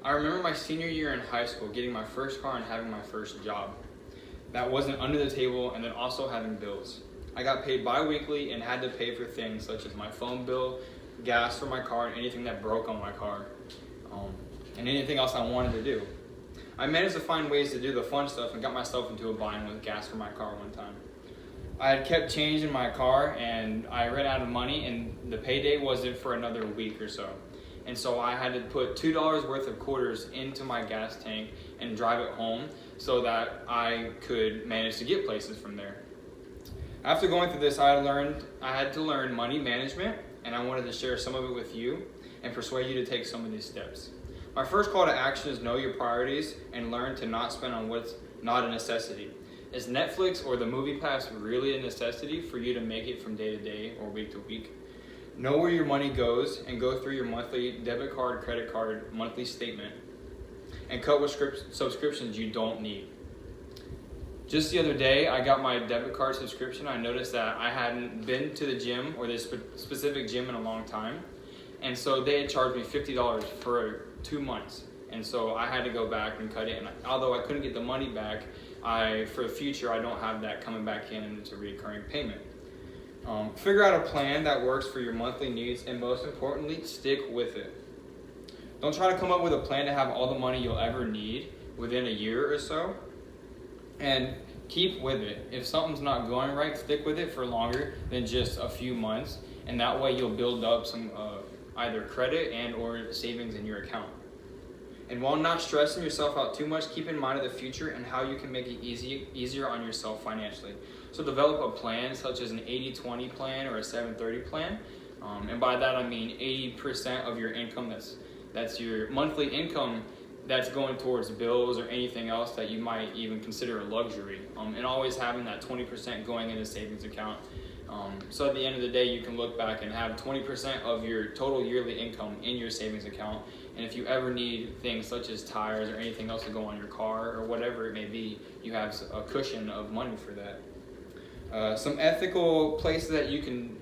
I remember my senior year in high school getting my first car and having my first job. That wasn't under the table, and then also having bills. I got paid bi-weekly and had to pay for things such as my phone bill, gas for my car, and anything that broke on my car, and anything else I wanted to do. I managed to find ways to do the fun stuff and got myself into a bind with gas for my car one time. I had kept change in my car and I ran out of money, and the payday wasn't for another week or so. And so I had to put $2 worth of quarters into my gas tank and drive it home so that I could manage to get places from there. After going through this, I had to learn money management, and I wanted to share some of it with you and persuade you to take some of these steps. My first call to action is know your priorities and learn to not spend on what's not a necessity. Is Netflix or the Movie Pass really a necessity for you to make it from day to day or week to week? Know where your money goes and go through your monthly debit card, credit card, monthly statement, and cut with subscriptions you don't need. Just the other day, I got my debit card subscription. I noticed that I hadn't been to the gym or this specific gym in a long time, and so they had charged me $50 for 2 months. And so I had to go back and cut it, and although I couldn't get the money back, for the future, I don't have that coming back in, and it's a recurring payment. Figure out a plan that works for your monthly needs, and most importantly, stick with it. Don't try to come up with a plan to have all the money you'll ever need within a year or so, and keep with it. If something's not going right, stick with it for longer than just a few months, and that way you'll build up some either credit and or savings in your account. And while not stressing yourself out too much, keep in mind of the future and how you can make it easier on yourself financially. So develop a plan such as an 80-20 plan or a 7-30 plan. And by that I mean 80% of your income, that's your monthly income, that's going towards bills or anything else that you might even consider a luxury. And always having that 20% going in a savings account. So at the end of the day, you can look back and have 20% of your total yearly income in your savings account. And if you ever need things such as tires or anything else to go on your car or whatever it may be, you have a cushion of money for that. Some ethical places that you can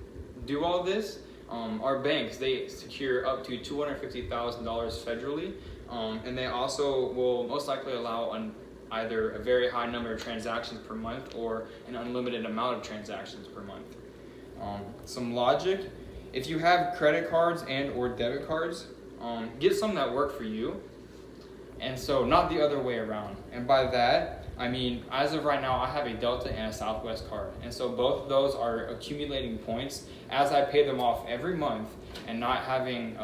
do all this are banks. They secure up to $250,000 federally, and they also will most likely allow either a very high number of transactions per month or an unlimited amount of transactions per month. Some logic: if you have credit cards and or debit cards, get some that work for you, and so not the other way around. And by that, I mean, as of right now, I have a Delta and a Southwest card, and so both of those are accumulating points as I pay them off every month, and not having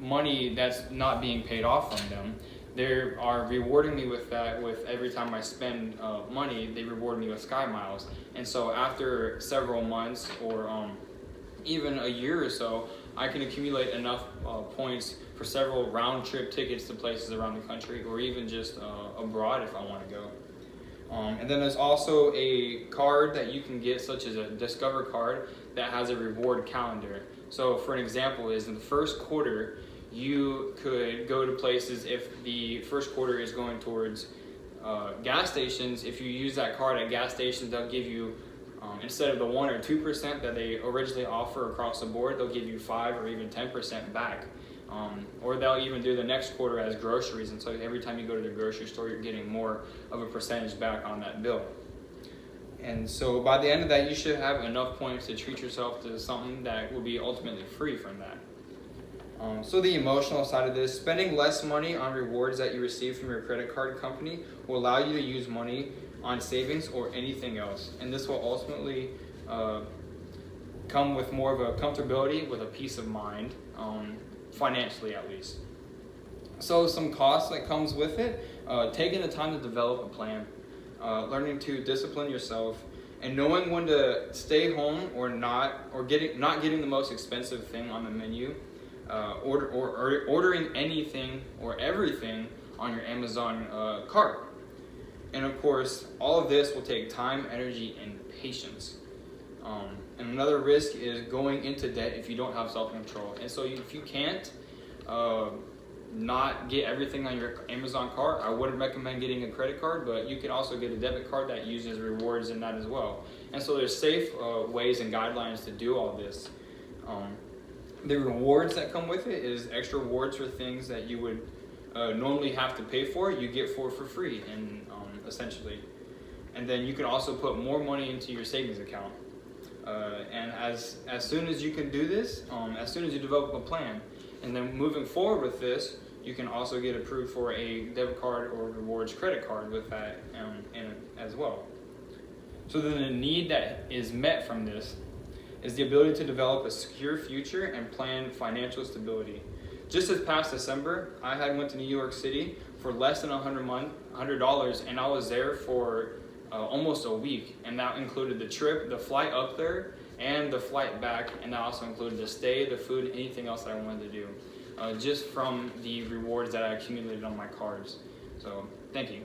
money that's not being paid off from them. They are rewarding me with that. With every time I spend money, they reward me with Sky Miles. And so after several months or even a year or so, I can accumulate enough points for several round trip tickets to places around the country, or even just abroad if I want to go. And then there's also a card that you can get, such as a Discover card, that has a reward calendar. So for an example is in the first quarter, you could go to places. If the first quarter is going towards gas stations, if you use that card at gas stations, they'll give you, instead of the 1 or 2% that they originally offer across the board, they'll give you 5 or even 10% back. Or they'll even do the next quarter as groceries, and so every time you go to the grocery store, you're getting more of a percentage back on that bill. And so by the end of that, you should have enough points to treat yourself to something that will be ultimately free from that. So the emotional side of this: spending less money on rewards that you receive from your credit card company will allow you to use money on savings or anything else. And this will ultimately come with more of a comfortability, with a peace of mind, financially at least. So some costs that comes with it: taking the time to develop a plan, learning to discipline yourself, and knowing when to stay home or not getting the most expensive thing on the menu. Ordering anything or everything on your Amazon cart. And of course, all of this will take time, energy, and patience. And another risk is going into debt if you don't have self-control. And so if you can't not get everything on your Amazon cart, I wouldn't recommend getting a credit card, but you can also get a debit card that uses rewards in that as well. And so there's safe ways and guidelines to do all this. The rewards that come with it is extra rewards for things that you would normally have to pay for. You get for free, and essentially. And then you can also put more money into your savings account. And as soon as you can do this, as soon as you develop a plan, and then moving forward with this, you can also get approved for a debit card or rewards credit card with that in it as well. So then the need that is met from this is the ability to develop a secure future and plan financial stability. Just this past December, I went to New York City for less than $100, and I was there for almost a week, and that included the trip, the flight up there, and the flight back, and that also included the stay, the food, anything else that I wanted to do, just from the rewards that I accumulated on my cards. So, thank you.